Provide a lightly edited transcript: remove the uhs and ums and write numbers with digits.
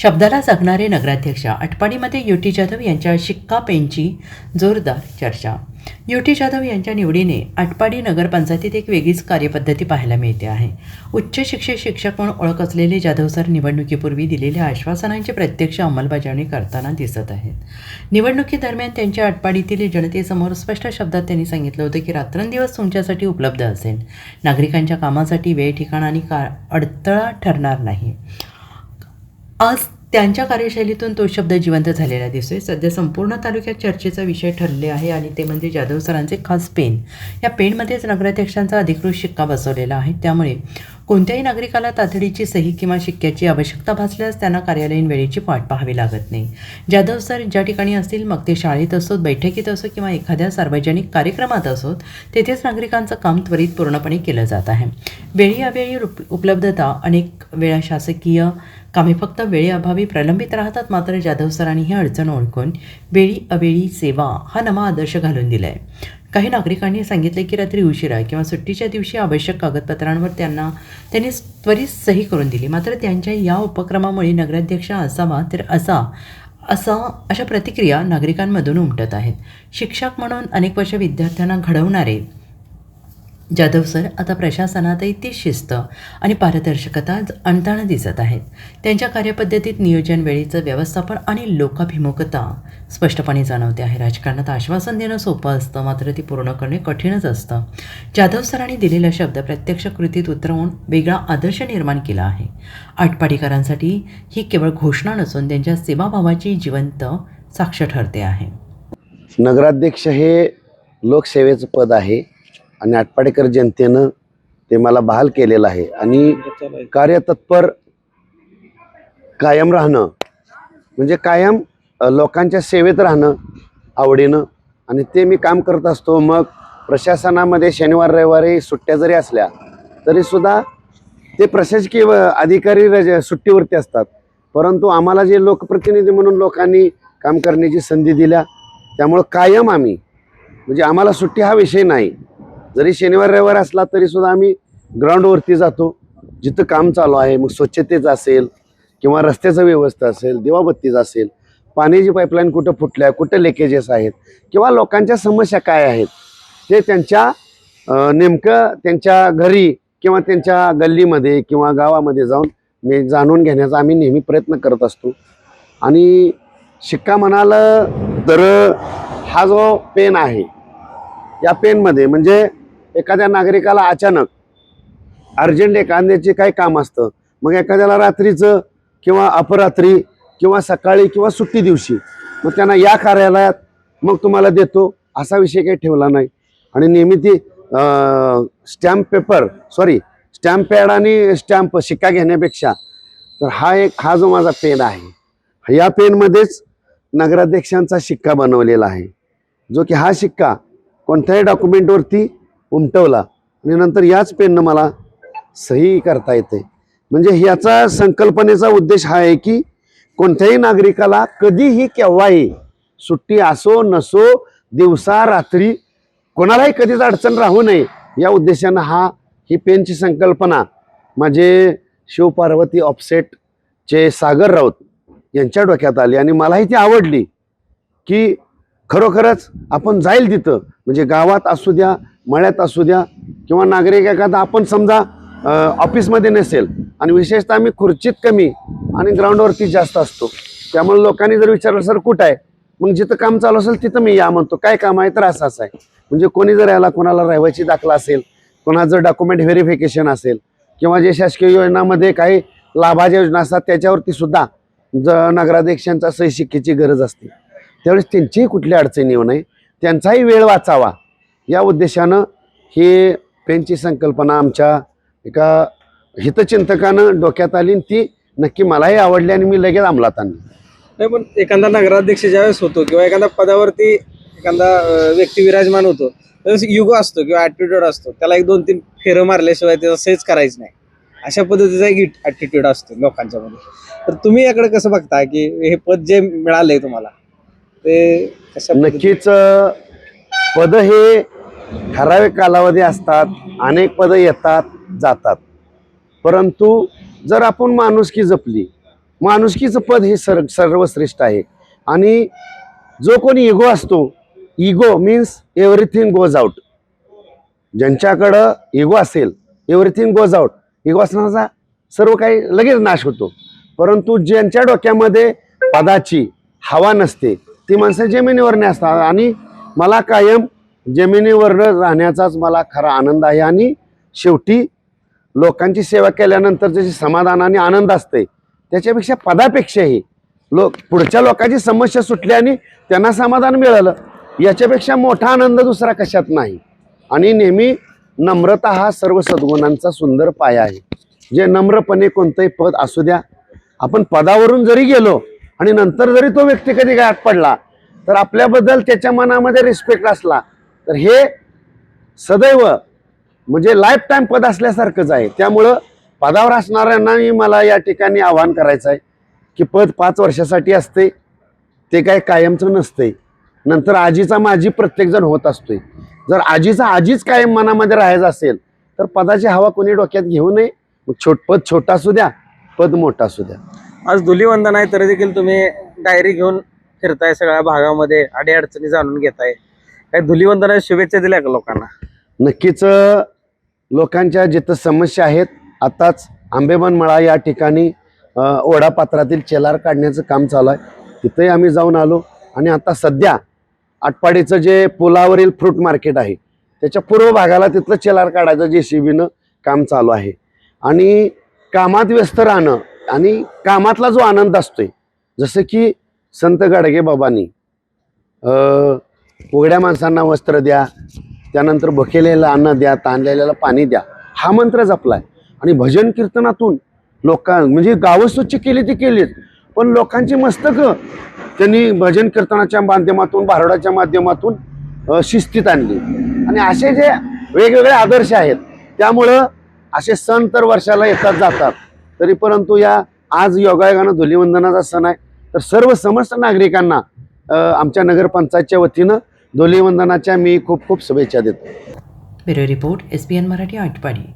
शब्दाला जगणारे नगराध्यक्ष आटपाडीमध्ये युटी जाधव यांच्या शिक्का पेनची जोरदार चर्चा. युटी जाधव यांच्या निवडीने आटपाडी नगरपंचायतीत एक वेगळीच कार्यपद्धती पाहायला मिळते आहे. उच्च शिक्षित शिक्षक म्हणून ओळख असलेले जाधव सर निवडणुकीपूर्वी दिलेल्या आश्वासनांची प्रत्यक्ष अंमलबजावणी करताना दिसत आहेत. निवडणुकीदरम्यान त्यांच्या आटपाडीतील जनतेसमोर स्पष्ट शब्दात त्यांनी सांगितलं होतं की रात्रंदिवस तुमच्यासाठी उपलब्ध असेल, नागरिकांच्या कामासाठी वेळ, ठिकाण आणि अडथळा ठरणार नाही. आज त्यांच्या कार्यशैलीतून तो शब्द जिवंत झालेला दिसतोय. सध्या संपूर्ण तालुक्यात चर्चेचा विषय ठरले आहे आणि ते म्हणजे जाधव सरांचे खास पेन. या पेनमध्येच नगराध्यक्षांचा अधिकृत शिक्का बसवलेला आहे. त्यामुळे कोणत्याही नागरिकाला तातडीची सही किंवा शिक्क्याची आवश्यकता भासल्यास त्यांना कार्यालयीन वेळेची वाट पाहावी लागत नाही. जाधव सर ज्या ठिकाणी असतील, मग ते शाळेत असोत, बैठकीत असो किंवा एखाद्या सार्वजनिक कार्यक्रमात असोत, तेथेच नागरिकांचं काम त्वरित पूर्णपणे केलं जात आहे. वेळी अवेळी उपलब्धता. अनेक वेळा शासकीय कामे फक्त वेळेअभावी प्रलंबित राहतात. मात्र जाधव सरांनी ही अडचण ओळखून वेळी अवेळी सेवा हा नवा आदर्श घालून दिला आहे. काही नागरिकांनी सांगितले की रात्री उशिरा किंवा सुट्टीच्या दिवशी आवश्यक कागदपत्रांवर त्यांनी त्वरित सही करून दिली. मात्र त्यांच्या या उपक्रमामुळे नगराध्यक्ष असावा तर अशा प्रतिक्रिया नागरिकांमधून उमटत आहेत. शिक्षक म्हणून अनेक वर्ष विद्यार्थ्यांना घडवणारे जाधव सर आता प्रशासनातही ती शिस्त आणि पारदर्शकता आणताना दिसत आहेत. त्यांच्या कार्यपद्धतीत नियोजन, वेळेचं व्यवस्थापन आणि लोकाभिमुखता स्पष्टपणे जाणवते आहे. राजकारणात आश्वासन देणं सोपं असतं, मात्र ती पूर्ण करणे कठीणच असतं. जाधव सरांनी दिलेला शब्द प्रत्यक्ष कृतीत उतरवून वेगळा आदर्श निर्माण केला आहे. आटपाडीकरांसाठी ही केवळ घोषणा नसून त्यांच्या सेवाभावाची जिवंत साक्ष ठरते आहे. नगराध्यक्ष हे लोकसेवेचं पद आहे आणि आटपाडीकर जनतेनं ते मला बहाल केलेलं आहे आणि कार्यतत्पर कायम राहणं म्हणजे कायम लोकांच्या सेवेत राहणं आवडीनं, आणि ते मी काम करत असतो. मग प्रशासनामध्ये शनिवार रविवारी सुट्ट्या जरी असल्या तरीसुद्धा ते प्रशासकीय अधिकारी सुट्टीवरती असतात, परंतु आम्हाला जे लोकप्रतिनिधी म्हणून लोकांनी काम करण्याची संधी दिल्या त्यामुळं कायम आम्ही म्हणजे आम्हाला सुट्टी हा विषय नाही. जरी शनिवार रविवार असला तरीसुद्धा आम्ही ग्राउंडवरती जातो जिथं काम चालू आहे. मग स्वच्छतेचं असेल किंवा रस्त्याचं व्यवस्था असेल, दिवाबत्तीचं असेल, पाण्याची पाईपलाईन कुठं फुटल्या, कुठं लिकेजेस आहेत किंवा लोकांच्या समस्या काय आहेत ते त्यांच्या नेमकं त्यांच्या घरी किंवा त्यांच्या गल्लीमध्ये किंवा गावामध्ये जाऊन मी जाणून घेण्याचा आम्ही नेहमी प्रयत्न करत असतो. आणि शिक्का म्हणाल तर हा जो पेन आहे, या पेनमध्ये म्हणजे एखाद्या नागरिकाला अचानक अर्जंट एखाद्याचे काही काम असतं, मग एखाद्याला रात्रीचं किंवा अपरात्री किंवा सकाळी किंवा सुट्टी दिवशी मग त्यांना या कार्यालयात मग तुम्हाला देतो असा विषय काही ठेवला नाही. आणि नेहमी ती स्टॅम्प पॅड आणि स्टॅम्प शिक्का घेण्यापेक्षा तर हा जो माझा पेन आहे, या पेनमध्येच नगराध्यक्षांचा शिक्का बनवलेला आहे, जो की हा शिक्का कोणत्याही डॉक्युमेंटवरती उमटवला आणि नंतर याच पेननं मला सही करता येते. म्हणजे ह्याचा संकल्पनेचा उद्देश हा आहे की कोणत्याही नागरिकाला कधीही केव्हाही सुट्टी असो नसो, दिवसा रात्री कोणालाही कधीच अडचण राहू नये या उद्देशानं ही पेनची संकल्पना माझे शिवपार्वती ऑफसेटचे सागर राऊत यांच्या डोक्यात आली आणि मलाही ती आवडली की खरोखरच आपण जाईल तिथं, म्हणजे गावात असू द्या, मळ्यात असू द्या किंवा नागरिक एखादा आपण समजा ऑफिसमध्ये नसेल आणि विशेषतः आम्ही खुर्चीत कमी आणि ग्राउंडवरती जास्त असतो, त्यामुळे लोकांनी जर विचारलं सर कुठं आहे, मग जिथं काम चालू असेल तिथं मी या म्हणतो. काय काम आहे तर असं आहे. म्हणजे कोणी जर याला कोणाला रहिवासी दाखला असेल, कोणाचं जर डॉक्युमेंट व्हेरिफिकेशन असेल किंवा जे शासकीय योजनामध्ये काही लाभाच्या योजना असतात त्याच्यावरती सुद्धा नगराध्यक्षांचा सही शिक्क्याची गरज असते. त्यावेळेस त्यांचीही कुठली अडचण येऊ नये, त्यांचाही वेळ वाचावा या उद्देशानं ही पेनची संकल्पना आमच्या एका हितचिंतकानं डोक्यात आली. ती नक्की मलाही आवडली आणि मी लगेच अंमलात आणली. नाही, पण एखादा नगराध्यक्ष ज्यावेळेस होतो किंवा एखाद्या पदावरती एखादा व्यक्ती विराजमान होतो त्यावेळेस युगो असतो किंवा ॲटिट्यूड असतो, त्याला 1-2-3 फेरं मारल्याशिवाय त्याचा सहीच करायचं नाही, अशा पद्धतीचा एक ॲटिट्यूड असतो लोकांच्यामध्ये. तर तुम्ही याकडे कसं बघता की हे पद जे मिळालंय तुम्हाला ते कशा? नक्कीच पद हे ठराविक कालावधी असतात, अनेक पदं येतात जातात, परंतु जर आपण माणुसकी जपली, माणुसकीचं पद हे सर्वश्रेष्ठ आहे. आणि जो कोणी इगो असतो, ego means everything goes out. ज्यांच्याकडं इगो असेल, एव्हरीथिंग गोज आउट, इगो असण्याचा सर्व काही लगेच नाश होतो. परंतु ज्यांच्या डोक्यामध्ये पदाची हवा नसते ती माणसं जमिनीवर असतात. आणि मला कायम जमिनीवर राहण्याचाच मला खरा आनंद आहे. आणि शेवटी लोकांची सेवा केल्यानंतर जे समाधान आणि आनंद असते त्याच्यापेक्षा पदापेक्षाही पुढच्या लोकांची समस्या सुटली आणि त्यांना समाधान मिळालं, याच्यापेक्षा मोठा आनंद दुसरा कशात नाही. आणि नेहमी नम्रता हा सर्व सद्गुणांचा सुंदर पाया आहे. जे नम्रपणे कोणतंही पद असू द्या, आपण पदावरून जरी गेलो आणि नंतर जरी तो व्यक्ती कधी गाठ पडला तर आपल्याबद्दल त्याच्या मनामध्ये रिस्पेक्ट असला तर हे सदैव म्हणजे लाईफ टाईम पद असल्यासारखंच आहे. त्यामुळं पदावर असणाऱ्यांनाही मला या ठिकाणी आवाहन करायचं आहे की पद 5 वर्षासाठी असते, ते काय कायमचं नसते. नंतर आजीचा माझी प्रत्येकजण होत असतोय. जर आजीचा आजीच कायम मनामध्ये राहायचं असेल तर पदाची हवा कोणी डोक्यात घेऊ नये. मग पद छोटा असू द्या, पद मोठा असू द्या. आज धुलीवंदन आहे तरी देखील तुम्ही डायरी घेऊन फिरताय, सगळ्या भागामध्ये अडीअडचणी जाणून घेताय. काय धुलीवंदनाच्या शुभेच्छा दिल्या का लोकांना? नक्कीच लोकांच्या जिथं समस्या आहेत, आताच आंबेबन मळा या ठिकाणी ओढापात्रातील चेलार काढण्याचं काम चालू आहे, तिथंही आम्ही जाऊन आलो. आणि आता सध्या आटपाडीचं जे पुलावरील फ्रूट मार्केट आहे त्याच्या पूर्व भागाला तिथलं चेलार काढायचं JCBनं काम चालू आहे. आणि कामात व्यस्त राहणं आणि कामातला जो आनंद असतोय, जसं की संत गाडगे बाबांनी उघड्या माणसांना वस्त्र द्या, त्यानंतर भुकेलेला अन्न द्या, ताणलेल्याला पाणी द्या, हा मंत्र जपलाय. आणि भजन कीर्तनातून म्हणजे गावं स्वच्छ केली ती केलीच, पण लोकांची मस्तकं त्यांनी भजन कीर्तनाच्या माध्यमातून, भारुडाच्या माध्यमातून शिस्तीत आणली. आणि असे जे वेगवेगळे आदर्श आहेत, त्यामुळं असे सण तर वर्षाला येतात जातात, तरी परंतु या आज योगायोगानं धुलीवंदनाचा सण आहे, तर सर्व समस्त नागरिकांना आमच्या नगरपंचायतच्या वतीनं धुलीवंदनाच्या मी खूप खूप शुभेच्छा देतो. Bureau report SBN Marathi Atpadi.